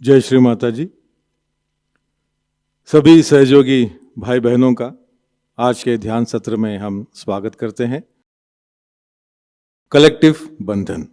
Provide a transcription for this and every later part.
जय श्री माताजी। सभी सहयोगी भाई बहनों का आज के ध्यान सत्र में हम स्वागत करते हैं। कलेक्टिव बंधन।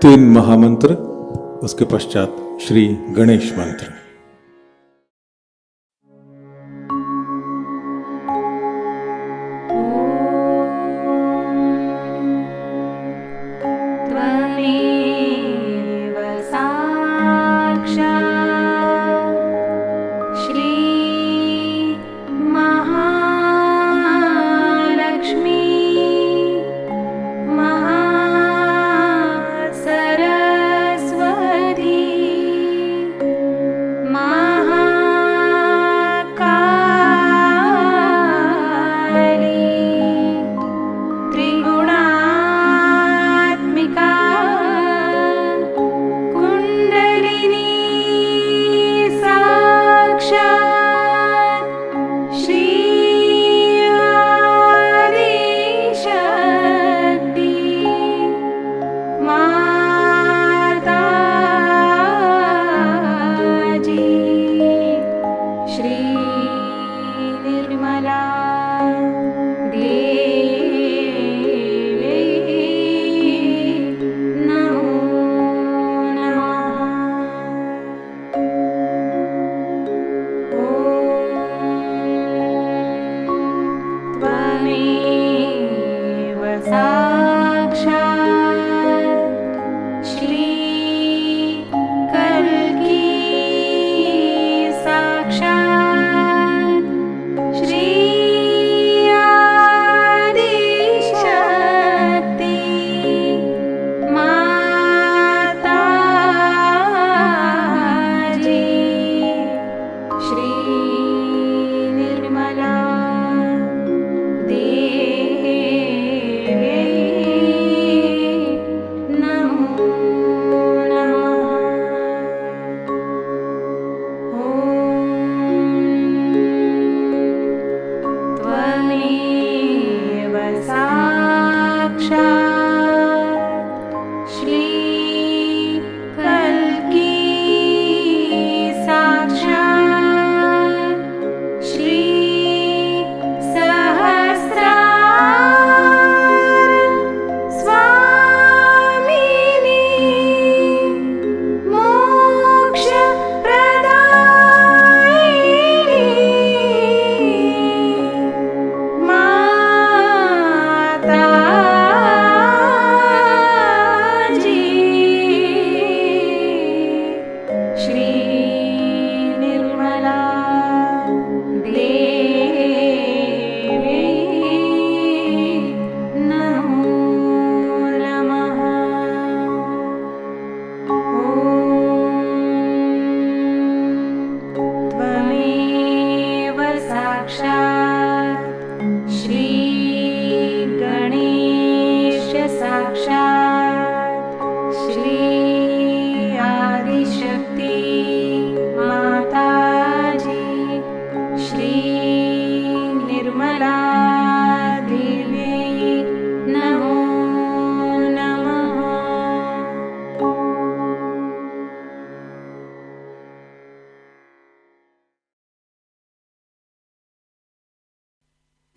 तीन महामंत्र, उसके पश्चात श्री गणेश मंत्र।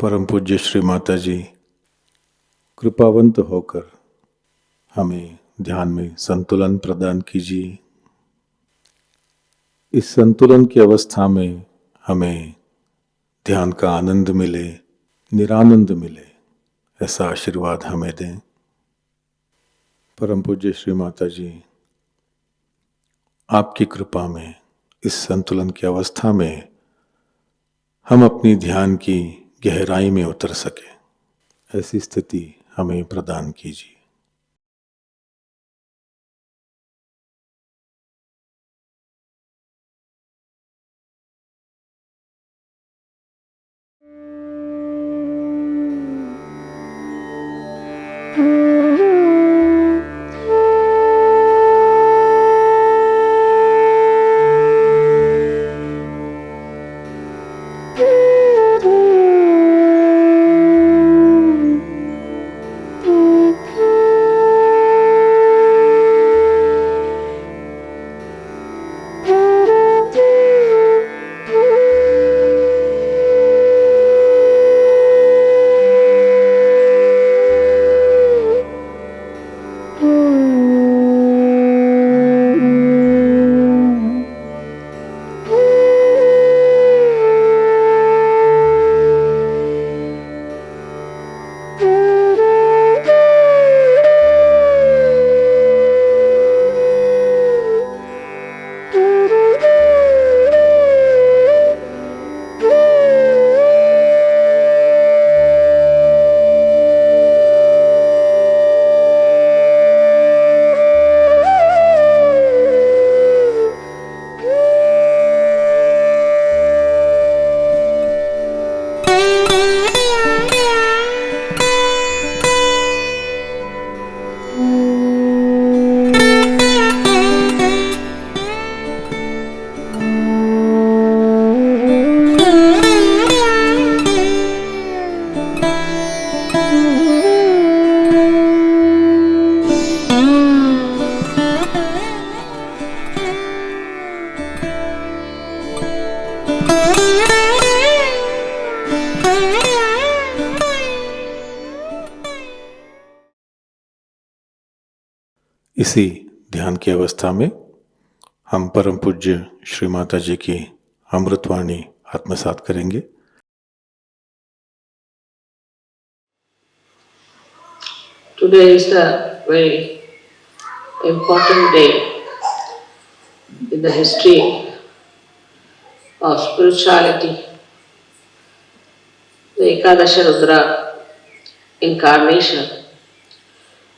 परम पूज्य श्री माताजी कृपावंत होकर हमें ध्यान में संतुलन प्रदान कीजिए। इस संतुलन की अवस्था में हमें ध्यान का आनंद मिले, निरानंद मिले, ऐसा आशीर्वाद हमें दें। परम पूज्य श्री माता जी, आपकी कृपा में इस संतुलन की अवस्था में हम अपनी ध्यान की गहराई में उतर सके, ऐसी स्थिति हमें प्रदान कीजिए। इसी ध्यान की अवस्था में हम परम पूज्य श्री माता जी की अमृतवाणी आत्मसात करेंगे। Today is a very important day in the history of spirituality. The EkadashRudra incarnation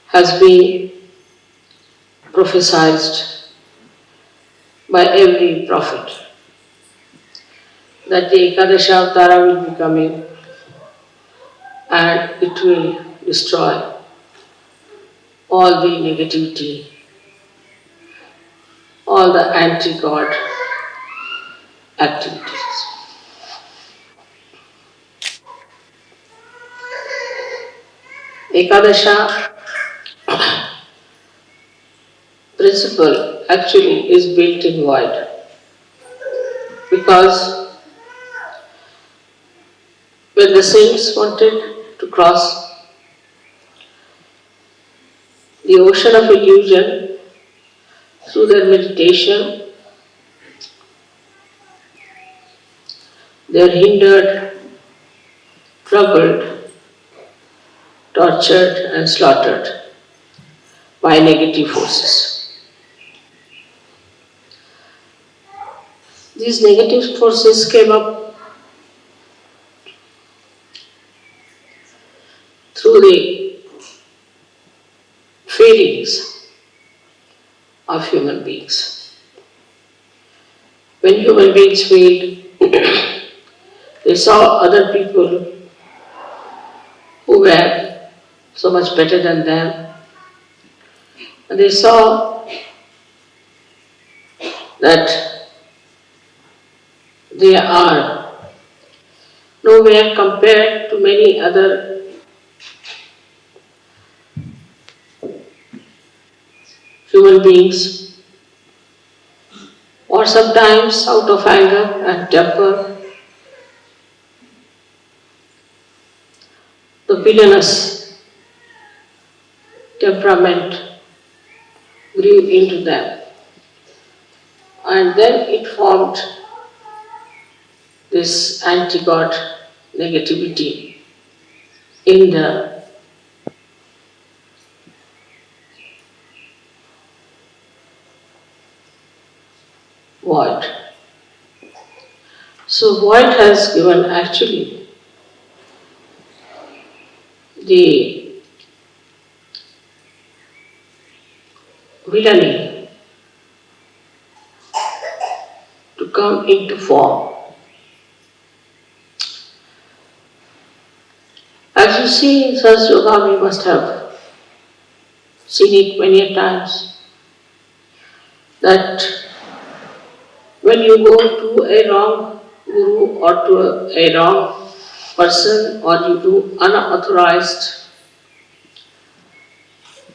has been prophesied by every prophet that the EkadashAvatara will be coming and it will destroy all the negativity, all the anti-God activities. Ekadasha principle actually is built in void, because when the saints wanted to cross the ocean of illusion through their meditation, they are hindered, troubled, tortured and slaughtered by negative forces. These negative forces came up through the feelings of human beings. When human beings feel, they saw other people who were so much better than them, and they saw that they are nowhere compared to many other human beings, or sometimes out of anger and temper, the villainous temperament grew into them. And then it formed this anti-God negativity in the void. So void has given actually the villainy to come into form. As you see in Sahajayoga, we must have seen it many a times, that when you go to a wrong guru or to a wrong person, or you do unauthorized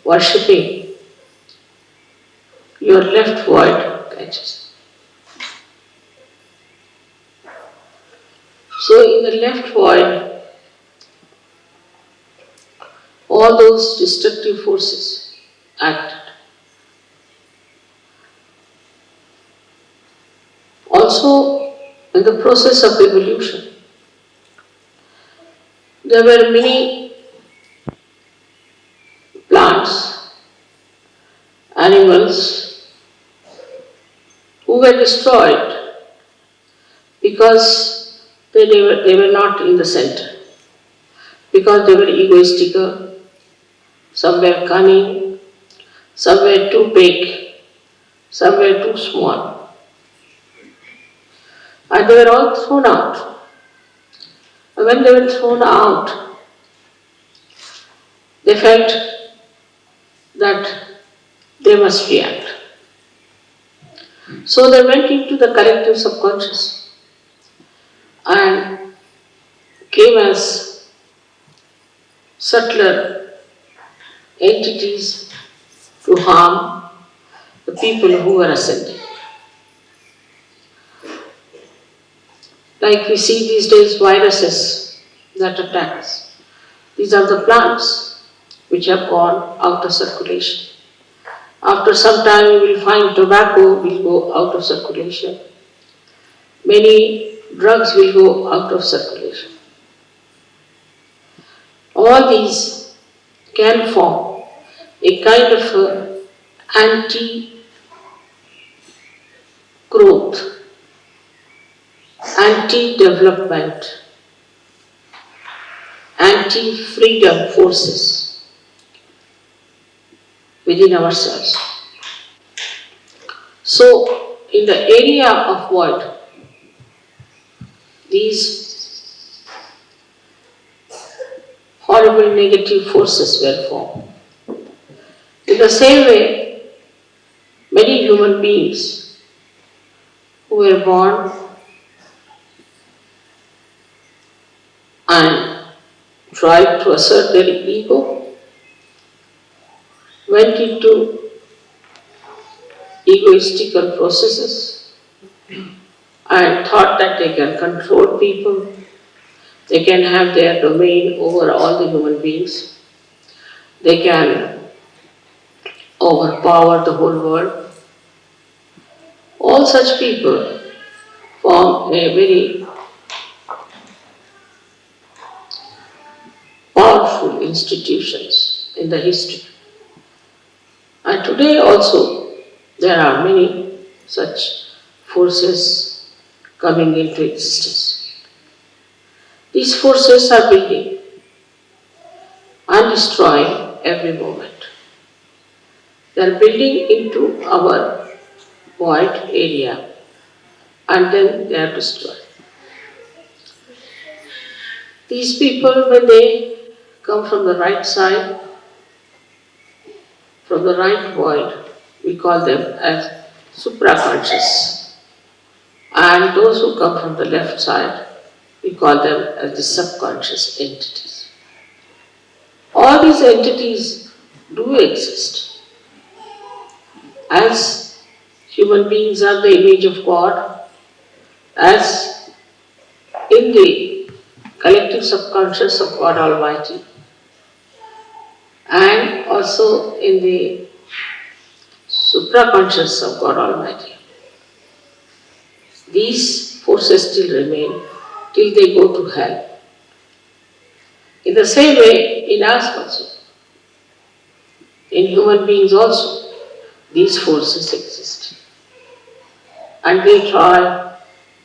worshipping, your left void catches. So in the left void, all those destructive forces acted. Also, in the process of evolution, there were many plants, animals who were destroyed because they were not in the center, because they were egoistical, some were cunning, some were too big, some were too small, and they were all thrown out. And when they were thrown out, they felt that they must react. So they went into the collective subconscious and came as subtler entities to harm the people who were ascending. Like we see these days viruses that attack us. These are the plants which have gone out of circulation. After some time you will find tobacco will go out of circulation. Many drugs will go out of circulation. All these can form a kind of anti-growth, anti-development, anti-freedom forces within ourselves. So, in the area of void, these horrible negative forces were formed. In the same way, many human beings who were born and tried to assert their ego went into egoistical processes and thought that they can control people, they can have their domain over all the human beings, they can overpower the whole world. All such people form a very powerful institutions in the history. And today also there are many such forces coming into existence. These forces are building and destroying every moment. They are building into our void area and then they are destroyed. These people, when they come from the right side, from the right void, we call them as supraconscious. And those who come from the left side, we call them as the subconscious entities. All these entities do exist. As human beings are the image of God, as in the collective subconscious of God Almighty, and also in the supraconscious of God Almighty. These forces still remain till they go to hell. In the same way, in us also, in human beings also, these forces exist. And they try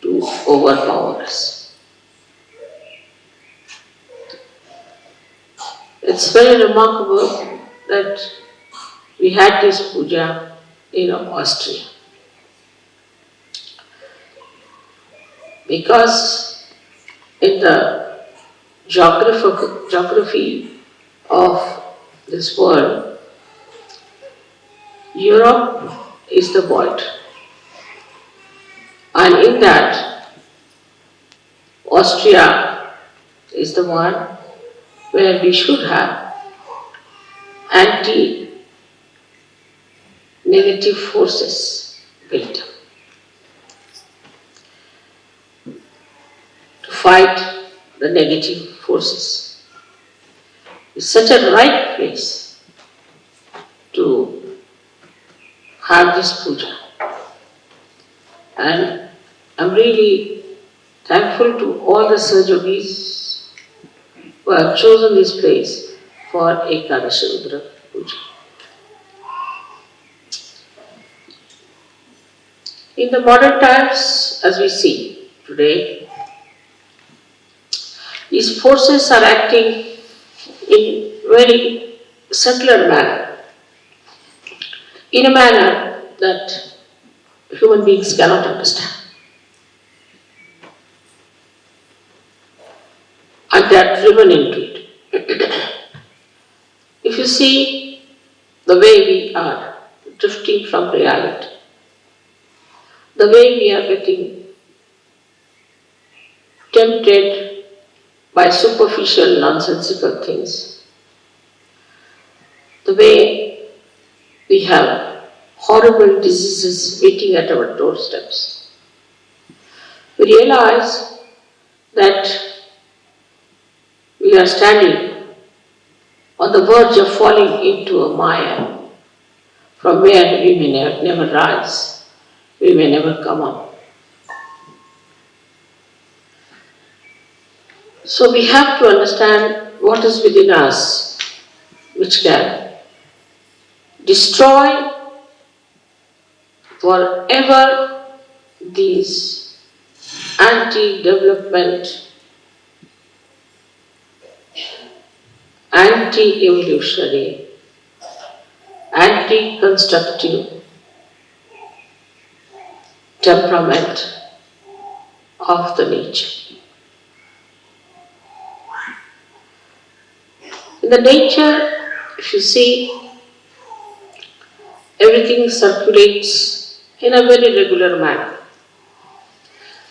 to overpower us. It's very remarkable that we had this puja in Austria. Because in the geography of this world, Europe is the void. And in that, Austria is the one where we should have anti-negative forces built up to fight the negative forces. It's such a right place to have this puja. And I'm really thankful to all the Sahajogis who have chosen this place for EkadashRudra Puja. In the modern times, as we see today, these forces are acting in very subtler manner, in a manner that human beings cannot understand. And they are driven into it. If you see the way we are drifting from reality, the way we are getting tempted by superficial, nonsensical things, the way we have horrible diseases waiting at our doorsteps, we realize that we are standing on the verge of falling into a mire from where we may never rise, we may never come up. So we have to understand what is within us which can destroy forever these anti-development, anti-evolutionary, anti-constructive temperament of the nature. In the nature, if you see, everything circulates in a very regular manner.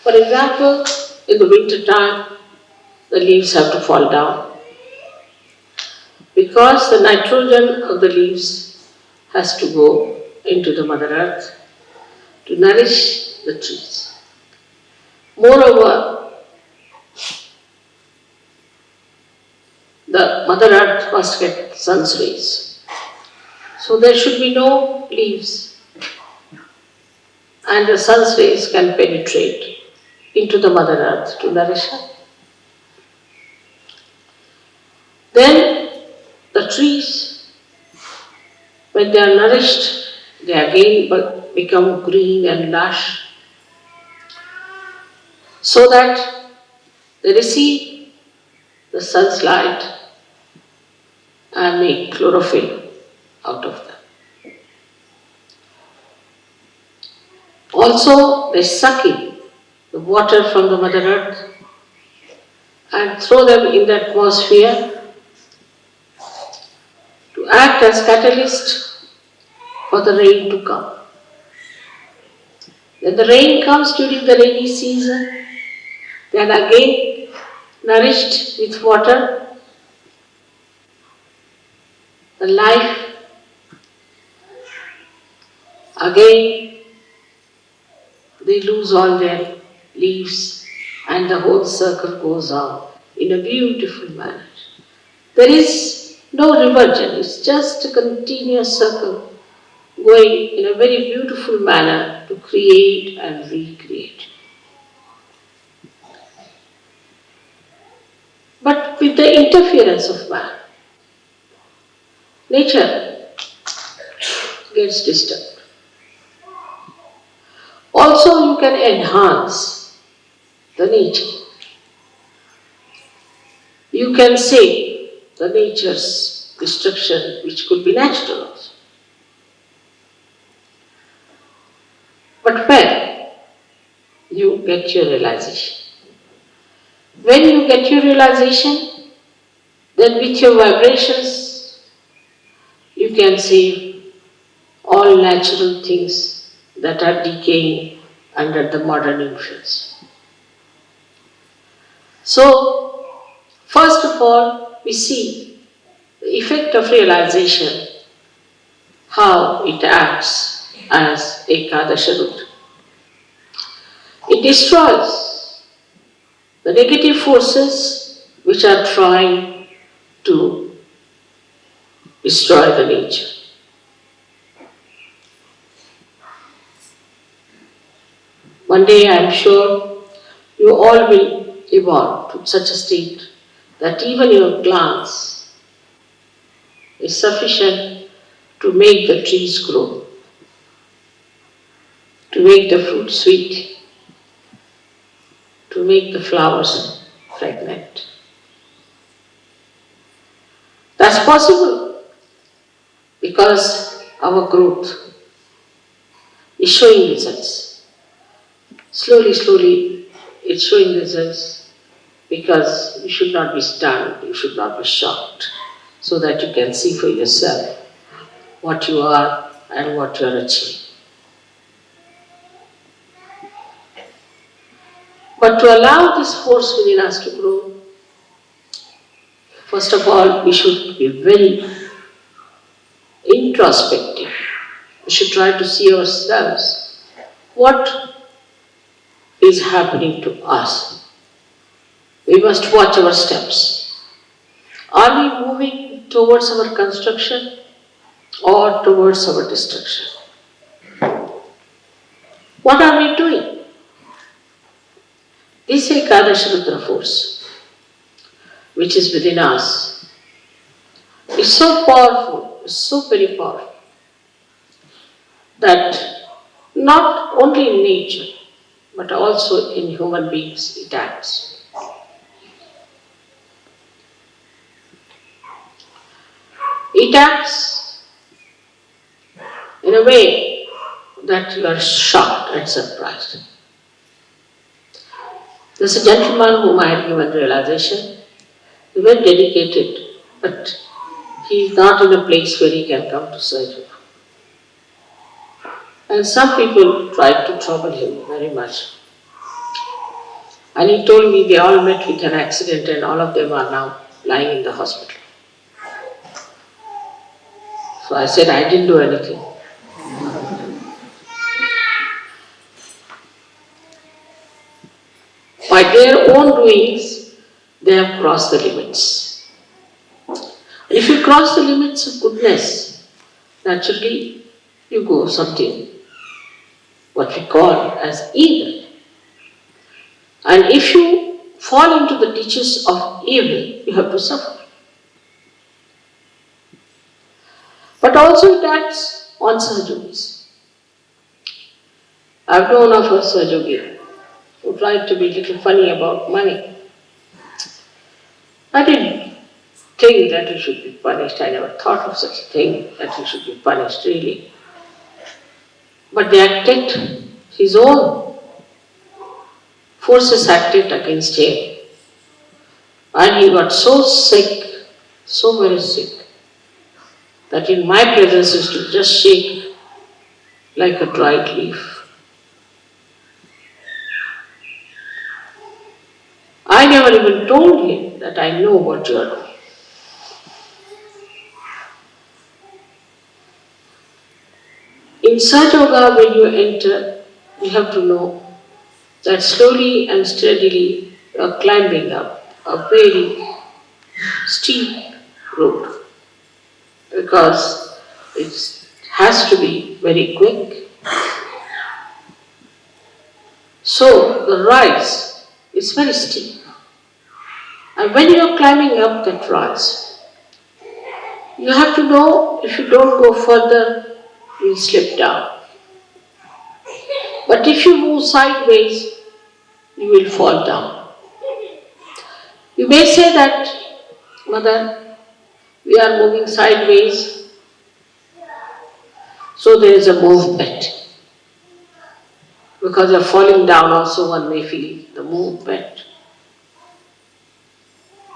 For example, in the winter time, the leaves have to fall down because the nitrogen of the leaves has to go into the Mother Earth to nourish the trees. Moreover, the Mother Earth must get sun's rays. So there should be no leaves, and the sun's rays can penetrate into the Mother Earth to nourish her. Then the trees, when they are nourished, they again become green and lush, so that they receive the sun's light and make chlorophyll out of them. Also, they suck in the water from the Mother Earth and throw them in the atmosphere to act as catalyst for the rain to come. When the rain comes during the rainy season, they are again nourished with water. The life again, they lose all their leaves and the whole circle goes on in a beautiful manner. There is No reversion, it's just a continuous circle going in a very beautiful manner to create and recreate. But with the interference of man, nature gets disturbed. Also, you can enhance the nature. You can save the nature's destruction, which could be natural also. But when you get your realization, when you get your realization, then with your vibrations, you can save all natural things that are decaying under the modern influence. So, first of all, we see the effect of realization, how it acts as EkadashRudra. It destroys the negative forces which are trying to destroy the nature. One day I am sure you all will evolve to such a state that even your glance is sufficient to make the trees grow, to make the fruit sweet, to make the flowers fragrant. That's possible because our growth is showing results. Slowly, slowly, it's showing results because you should not be stunned, you should not be shocked, so that you can see for yourself what you are and what you are achieving. But to allow this force within us to grow, first of all, we should be very introspective. We should try to see ourselves. What is happening to us? We must watch our steps. Are we moving towards our construction or towards our destruction? What are we doing? This EkadashRudra force, which is within us, is so powerful, is so very powerful, that not only in nature, but also in human beings it acts. It acts in a way that you are shocked and surprised. There's a gentleman whom I had given realization. He was dedicated, but he is not in a place where he can come to Sahajayoga. And some people tried to trouble him very much. And he told me they all met with an accident and all of them are now lying in the hospital. So I said, I didn't do anything. By their own doings, they have crossed the limits. If you cross the limits of goodness, naturally you go something, what we call as evil. And if you fall into the ditches of evil, you have to suffer. But also it acts on Sahajogis. I've known of a Sahajogi who tried to be a little funny about money. I didn't think that he should be punished. I never thought of such a thing, that he should be punished really. But they acted, his own forces acted against him. And he got so sick, so very sick, that in my presence he used to just shake like a dried leaf. I never even told him that I know what you are doing. In Sahajayoga, when you enter, you have to know that slowly and steadily you are climbing up a very steep road. because it has to be very quick. So the rise is very steep. And when you are climbing up that rise, you have to know if you don't go further, you will slip down. But if you move sideways, you will fall down. You may say that, Mother, we are moving sideways, so there is a movement. Because of falling down also one may feel the movement.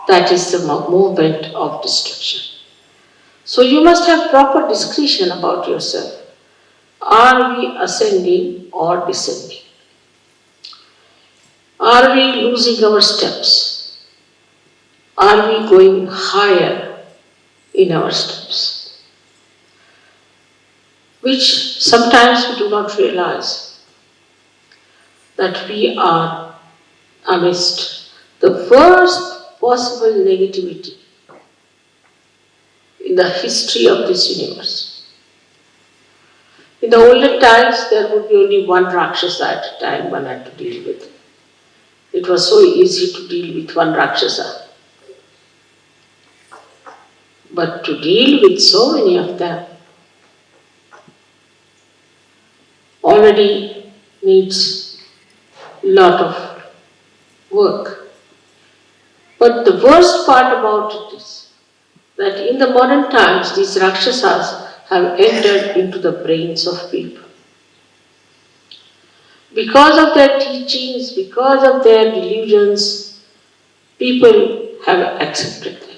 That is the movement of destruction. So you must have proper discretion about yourself. Are we ascending or descending? Are we losing our steps? Are we going higher in our steps? Which sometimes we do not realize that we are amidst the worst possible negativity in the history of this universe. In the olden times, there would be only one Rakshasa at a time one had to deal with. It was so easy to deal with one Rakshasa. But to deal with so many of them already needs a lot of work. But the worst part about it is that in the modern times, these Rakshasas have entered into the brains of people. Because of their teachings, because of their delusions, people have accepted them.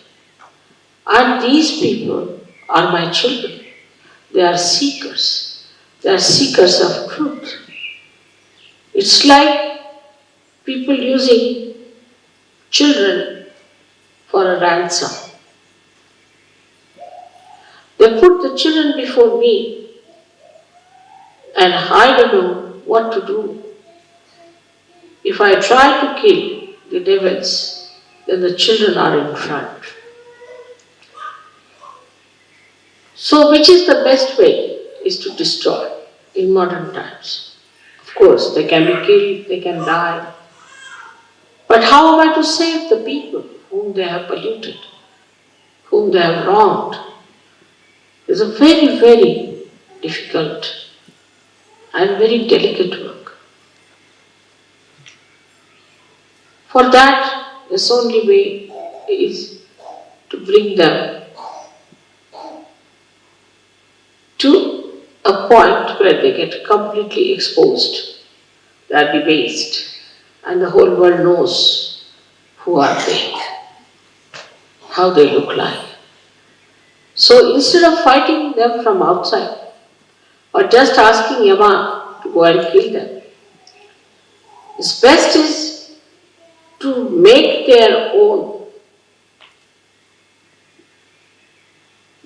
And these people are my children. They are seekers. They are seekers of truth. It's like people using children for a ransom. They put the children before me and I don't know what to do. If I try to kill the devils, then the children are in front. So which is the best way is to destroy in modern times. Of course, they can be killed, they can die. But how am I to save the people whom they have polluted, whom they have wronged? It's a very, very difficult and very delicate work. For that, the only way is to bring them to a point where they get completely exposed, they are debased, and the whole world knows who are they, how they look like. So instead of fighting them from outside, or just asking Yama to go and kill them, its best is to make their own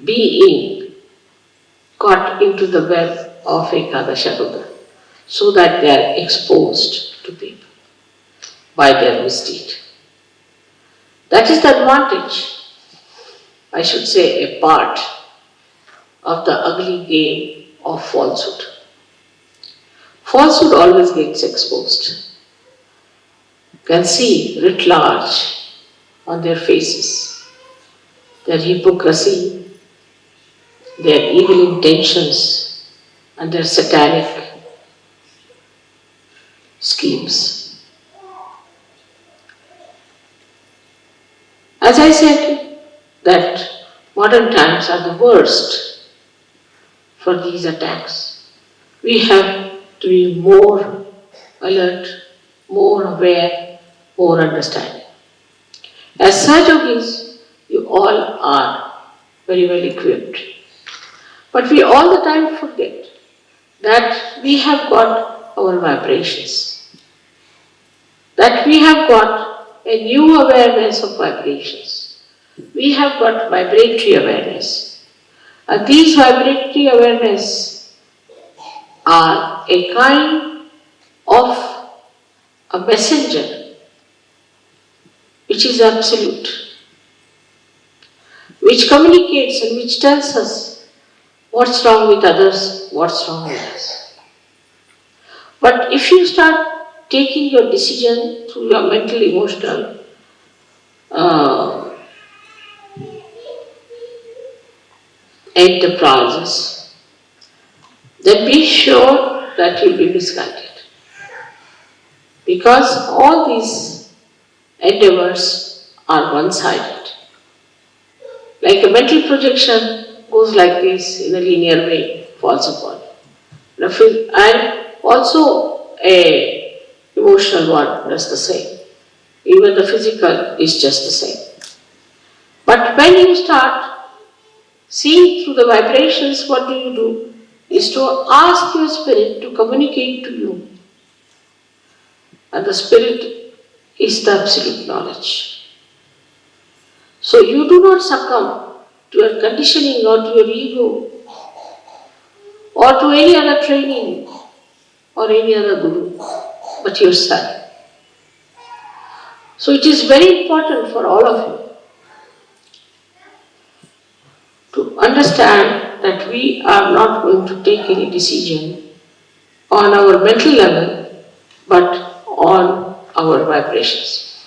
being caught into the web of EkadashRudra, so that they are exposed to people by their misdeed. That is the advantage, I should say, a part of the ugly game of falsehood. Falsehood always gets exposed. You can see writ large on their faces their hypocrisy, their evil intentions, and their satanic schemes. As I said, that modern times are the worst for these attacks. We have to be more alert, more aware, more understanding. As Sahajogis, you all are very well equipped. But we all the time forget that we have got our vibrations, that we have got a new awareness of vibrations. We have got vibratory awareness. And these vibratory awareness are a kind of a messenger which is absolute, which communicates and which tells us what's wrong with others, what's wrong with us. But if you start taking your decision through your mental, emotional enterprises, then be sure that you'll be misguided. Because all these endeavors are one-sided. Like a mental projection goes like this in a linear way, falls upon. And also a emotional one does the same. Even the physical is just the same. But when you start seeing through the vibrations, what do? Is to ask your spirit to communicate to you. And the spirit is the absolute knowledge. So you do not succumb to your conditioning or to your ego or to any other training or any other guru, but yourself. So it is very important for all of you to understand that we are not going to take any decision on our mental level, but on our vibrations.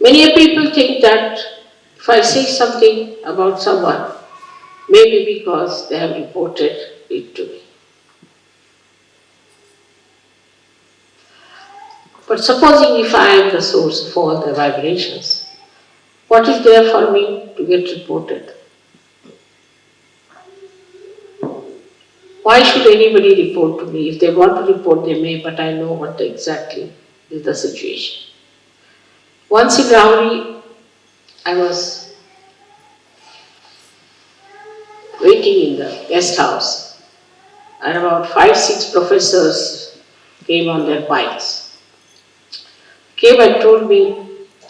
Many people think that if I say something about someone, maybe because they have reported it to me. But supposing if I am the source of all the vibrations, what is there for me to get reported? Why should anybody report to me? If they want to report, they may, but I know what exactly is the situation. Once in Rauri, I was waiting in the guest house, and about 5-6 professors came on their bikes. Came and told me,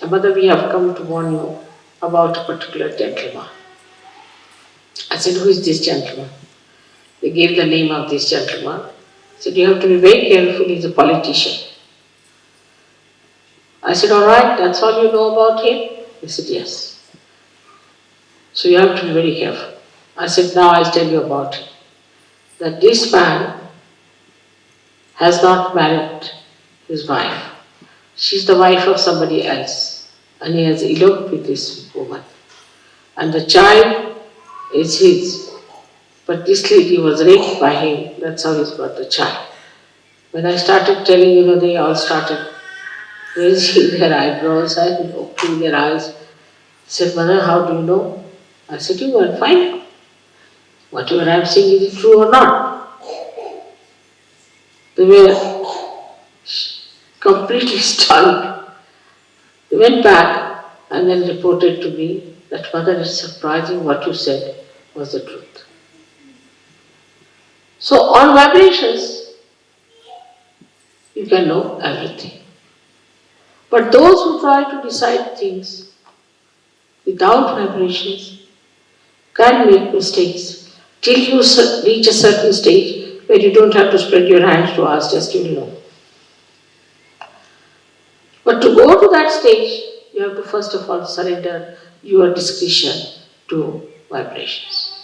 "Mother, we have come to warn you about a particular gentleman." I said, "Who is this gentleman?" They gave the name of this gentleman. I said, "You have to be very careful, he's a politician." I said, "All right, that's all you know about him?" He said, "Yes." "So you have to be very careful." I said, "Now I'll tell you about him. That this man has not married his wife. She's the wife of somebody else, and he has eloped with this woman. And the child is his. But this lady was raped by him, that's how he's got the child." When I started telling, they all started raising their eyebrows and opening their eyes. I said, "Mother, how do you know?" I said, "You go and find out. Whatever I'm saying, is it true or not?" They were completely stunned. They went back and then reported to me that, "Mother, it's surprising what you said was the truth." So on vibrations, you can know everything. But those who try to decide things without vibrations can make mistakes till you reach a certain stage where you don't have to spread your hands to ask, just you know. But to go to that stage, you have to first of all surrender your discretion to vibrations.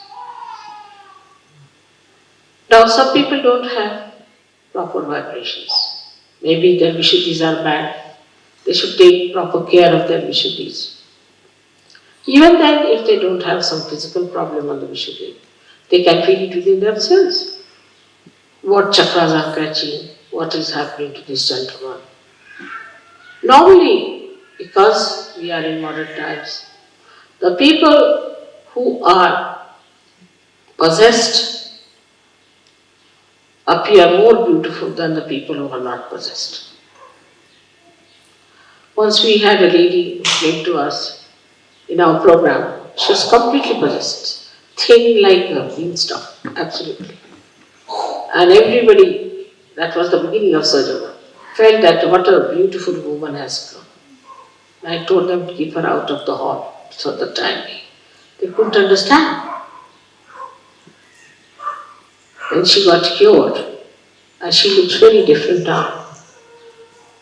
Now, some people don't have proper vibrations. Maybe their Vishuddhis are bad. They should take proper care of their Vishuddhis. Even then, if they don't have some physical problem on the Vishuddhi, they can feel it within themselves. What chakras are catching, what is happening to this gentleman. Normally, because we are in modern times, the people who are possessed appear more beautiful than the people who are not possessed. Once we had a lady who came to us in our program. She was completely possessed, thin like a beanstalk, absolutely. And everybody, that was the beginning of Sahajayoga, felt that what a beautiful woman has come. And I told them to keep her out of the hall for the time being. They couldn't understand. Then she got cured, and she looks very different now.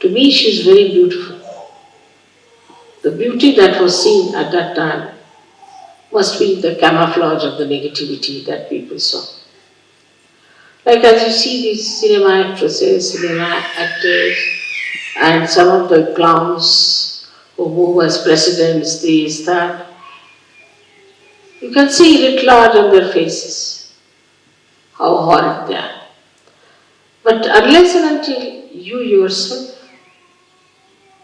To me, she is very beautiful. the beauty that was seen at that time must be the camouflage of the negativity that people saw. Like as you see these cinema actresses, cinema actors, and some of the clowns who move as presidents, these, that, you can see it large on their faces, how horrid they are. But unless and until you yourself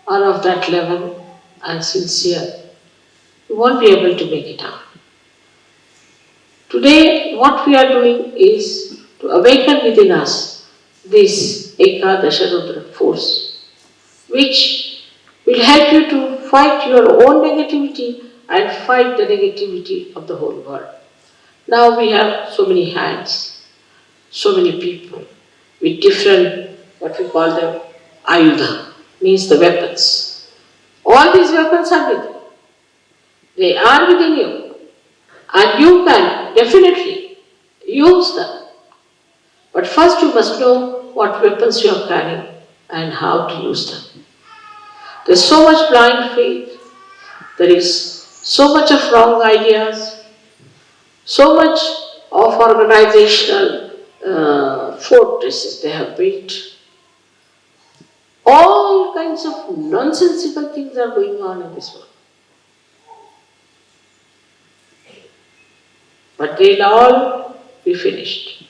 are of that level and sincere, you won't be able to make it out. Today, what we are doing is to awaken within us this EkadashRudra force, which will help you to fight your own negativity and fight the negativity of the whole world. Now we have so many hands, so many people with different, what we call them, ayudha, means the weapons. All these weapons are with you. They are within you. And you can definitely use them. But first you must know what weapons you are carrying and how to use them. There's so much blind faith. There is so much of wrong ideas. So much of organizational fortresses they have built. All kinds of nonsensical things are going on in this world. But they'll all be finished.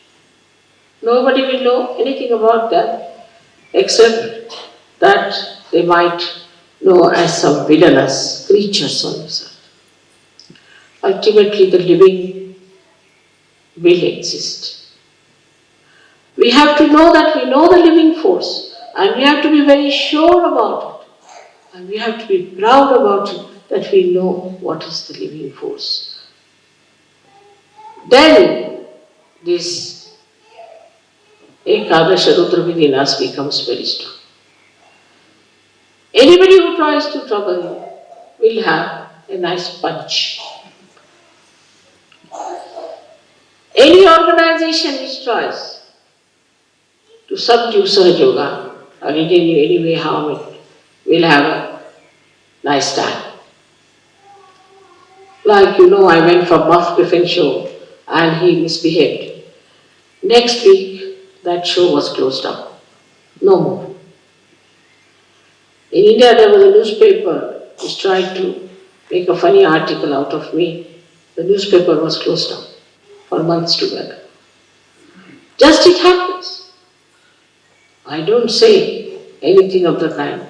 Nobody will know anything about that except that they might know as some villainous creatures on this earth. Ultimately, the living will exist. We have to know that we know the living force, and we have to be very sure about it. And we have to be proud about it, that we know what is the living force. Then this EkadashRudra within us becomes very strong. Anybody who tries to trouble you will have a nice punch. Any organization which tries to subdue Sahajayoga or in any way harm it will have a nice time. Like I went for Muff Griffin show and he misbehaved. Next week, that show was closed down. No more. In India, there was a newspaper which tried to make a funny article out of me. The newspaper was closed down for months together. Just it happens. I don't say anything of the kind.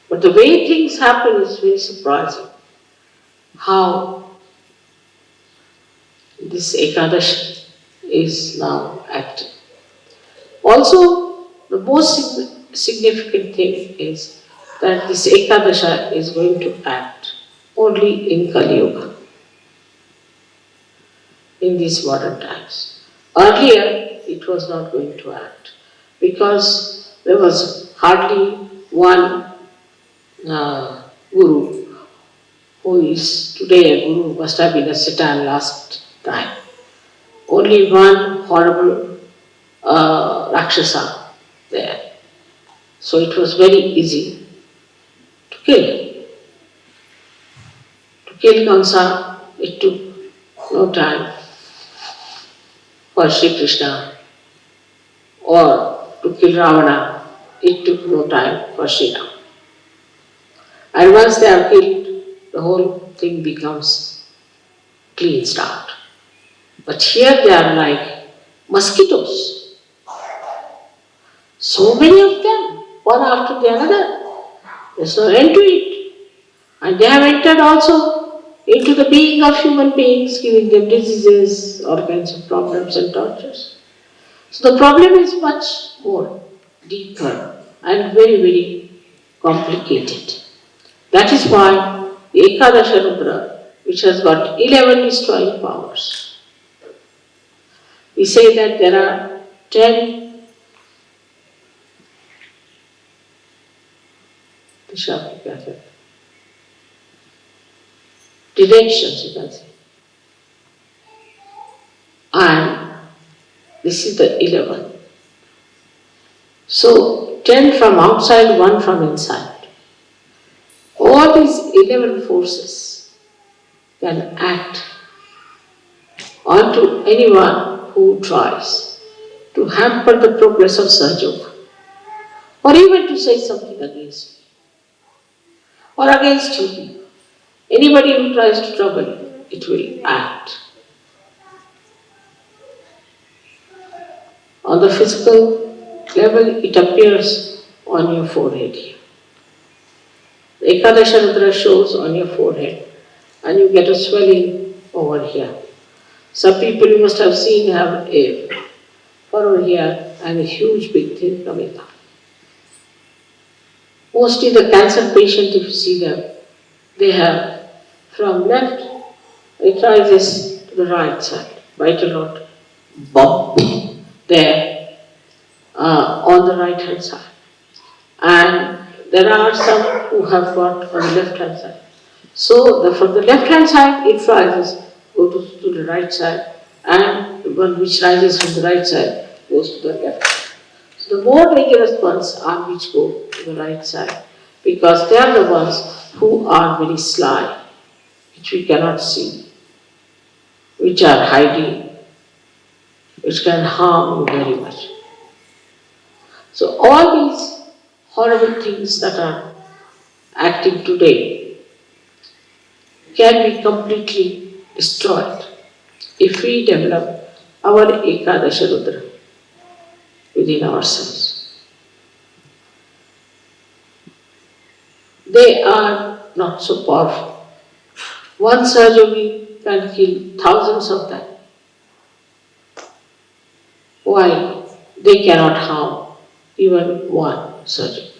But the way things happen is very surprising. How this Ekadash is now active. Also, the most significant thing is that this Ekadasha is going to act only in Kali Yuga, in these modern times. Earlier, it was not going to act because there was hardly one guru who is today a guru, must have been a Satan last time. Only one horrible Rakshasa there. So it was very easy to kill. To kill Kamsa, it took no time for Shri Krishna, or to kill Ravana, it took no time for Shri Ram. And once they are killed, the whole thing becomes clean start. But here they are like mosquitoes. So many of them, one after the other. There's no end to it. And they have entered also into the being of human beings, giving them diseases, all kinds of problems and tortures. So the problem is much more deeper and very, very complicated. That is why the EkadashRudra, which has got 11 destroying powers, we say that there are 10 directions, you can say. And this is the 11. So 10 from outside, 1 from inside. All all these 11 forces can act onto anyone who tries to hamper the progress of Sahajayoga, or even to say something against me, or against you. Anybody who tries to trouble you, it will act. On the physical level, it appears on your forehead here. The EkadashRudra shows on your forehead, and you get a swelling over here. Some people you must have seen have a furrow here and a huge big thing coming up. Mostly the cancer patient, if you see them, they have from left, it rises to the right side, vital load, bump there on the right hand side. And there are some who have got on the left hand side. So from the left hand side, it rises, goes to the right side, and the one which rises from the right side goes to the left. So the more dangerous ones are which go to the right side, because they are the ones who are very sly, which we cannot see, which are hiding, which can harm you very much. So all these horrible things that are acting today can be completely destroyed if we develop our EkadashRudra within ourselves. They are not so powerful. One surgery can kill thousands of them, while they cannot harm even one surgery.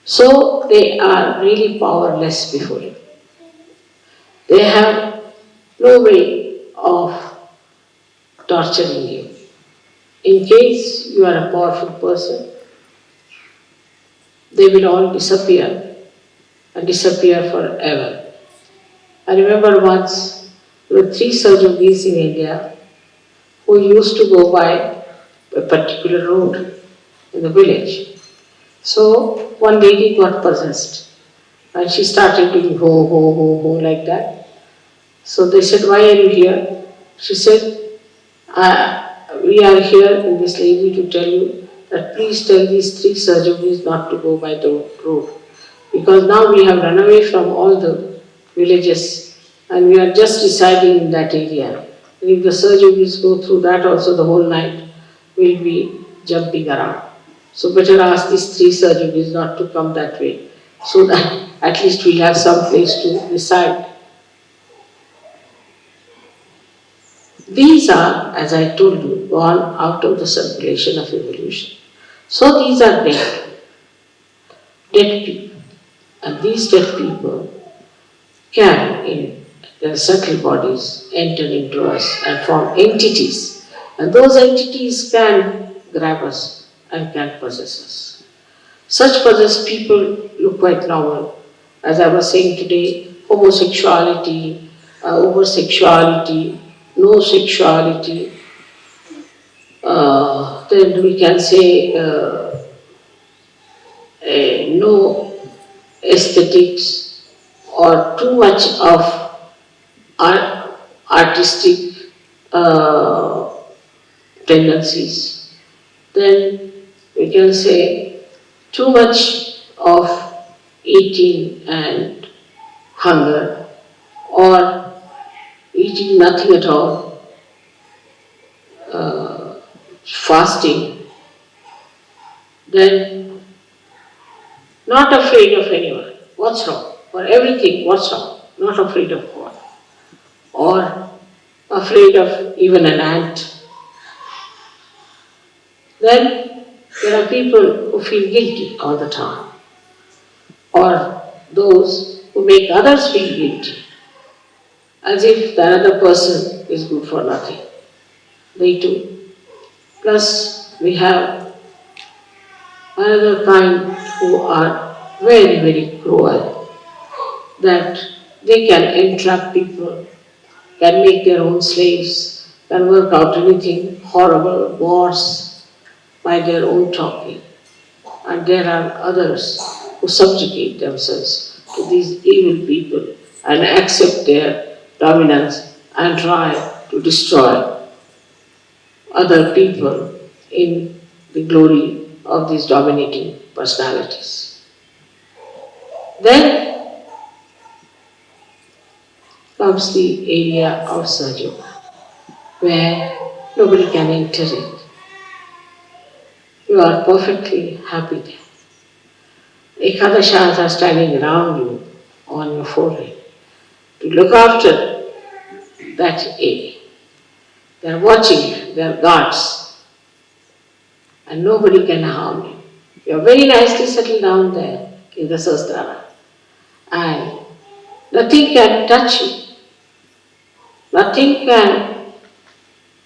So they are really powerless before you. They have no way of torturing you. In case you are a powerful person, they will all disappear and disappear forever. I remember once there were 3 surgeries in India who used to go by a particular road in the village. So one lady got possessed and she started doing ho, ho, ho, ho like that. So they said, "Why are you here?" She said, "We are here in this lady to tell you that please tell these 3 surgeries not to go by the road. Because now we have run away from all the villages and we are just residing in that area. And if the surgeries go through that also the whole night, we'll be jumping around. So better ask these 3 surgeries not to come that way, so that at least we'll have some place to reside." These are, as I told you, gone out of the circulation of evolution. So these are dead people. And these dead people can, in their subtle bodies, enter into us and form entities. And those entities can grab us and can possess us. Such possessed people look quite normal. As I was saying today, homosexuality, over-sexuality, no sexuality, then we can say no aesthetics or too much of artistic tendencies. Then we can say too much of eating and hunger, or eating nothing at all, fasting, then not afraid of anyone. What's wrong? For everything, what's wrong? Not afraid of God. Or afraid of even an ant. Then there are people who feel guilty all the time. Or those who make others feel guilty, as if the other person is good for nothing. They too. Plus, we have another kind who are very, very cruel, that they can entrap people, can make their own slaves, can work out anything horrible, wars by their own talking. And there are others who subjugate themselves to these evil people and accept their dominance and try to destroy other people in the glory of these dominating personalities. Then comes the area of Sahajayoga, where nobody can enter it. You are perfectly happy there. Ekadashas are standing around you on your forehead to look after that area. They are watching you, they are guards, and nobody can harm you. You are very nicely settled down there in the Sahasrara, and nothing can touch you, nothing can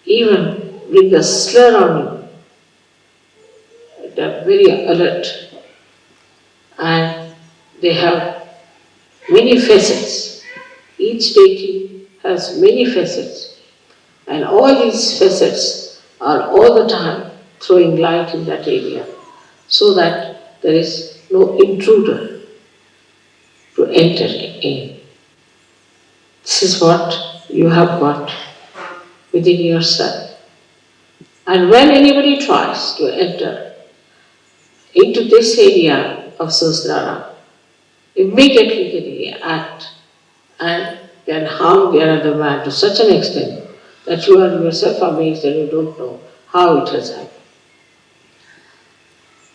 even bring a slur on you. They are very alert, and they have many facets. Each deity has many facets, and all these facets are all the time throwing light in that area so that there is no intruder to enter in. This is what you have got within yourself. And when anybody tries to enter into this area of Sahasrara, immediately they react and can harm the other man to such an extent that you are yourself amazed and you don't know how it has happened.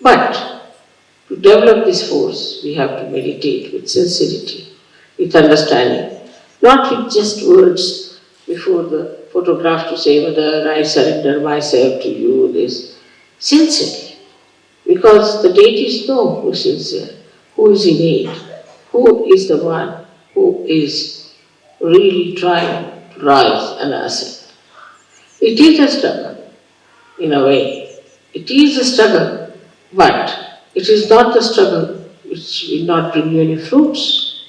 But to develop this force, we have to meditate with sincerity, with understanding, not with just words before the photograph to say whether I surrender myself to you, this. Sincerely, because the deities know who is sincere, who is innate, who is the one who is really trying to rise and ascend. It is a struggle, in a way. It is a struggle, but it is not the struggle which will not bring you any fruits.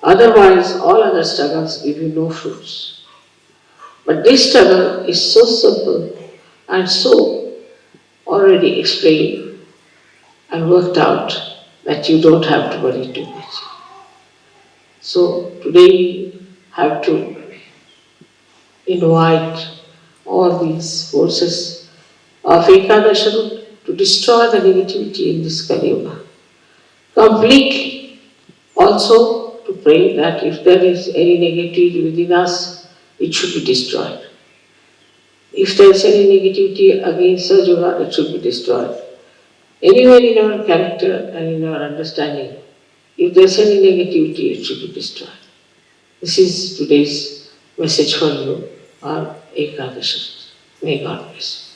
Otherwise, all other struggles give you no fruits. But this struggle is so simple and so already explained and worked out that you don't have to worry too much. So today we have to invite all these forces of EkadashRudra to destroy the negativity in this Kali Yuga completely. Also to pray that if there is any negativity within us, it should be destroyed. If there is any negativity against Sahajayoga, it should be destroyed. Anywhere in our character and in our understanding, if there is any negativity, it should be destroyed. This is today's message for you on Ekadashi. May God bless you.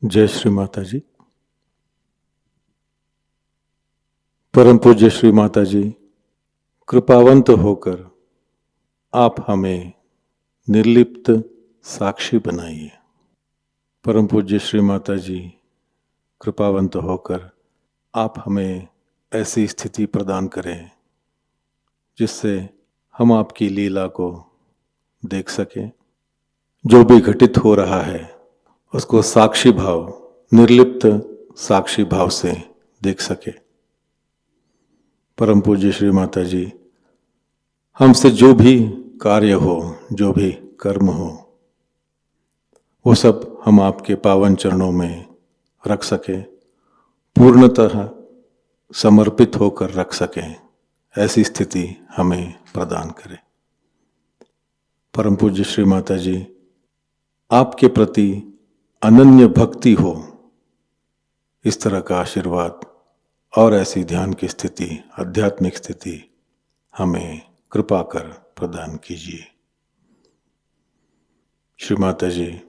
जय श्री माता जी। परम पूज्य श्री माता जी, कृपावंत होकर आप हमें निर्लिप्त साक्षी बनाइए। परम पूज्य श्री माता जी, कृपावंत होकर आप हमें ऐसी स्थिति प्रदान करें जिससे हम आपकी लीला को देख सकें। जो भी घटित हो रहा है उसको साक्षी भाव, निर्लिप्त साक्षी भाव से देख सके। परम पूज्य श्री माता जी, हमसे जो भी कार्य हो, जो भी कर्म हो, वो सब हम आपके पावन चरणों में रख सके, पूर्णतः समर्पित होकर रख सकें, ऐसी स्थिति हमें प्रदान करें। परम पूज्य श्री माता जी, आपके प्रति अनन्य भक्ति हो, इस तरह का आशीर्वाद और ऐसी ध्यान की स्थिति, आध्यात्मिक स्थिति हमें कृपा कर प्रदान कीजिए। श्री माता जी,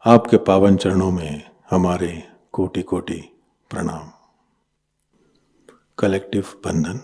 आपके पावन चरणों में हमारे कोटि कोटि प्रणाम। कलेक्टिव बंधन।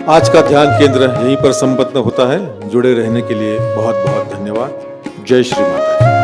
आज का ध्यान केंद्र यहीं पर संपन्न होता है। जुड़े रहने के लिए बहुत बहुत धन्यवाद। जय श्री माता जी।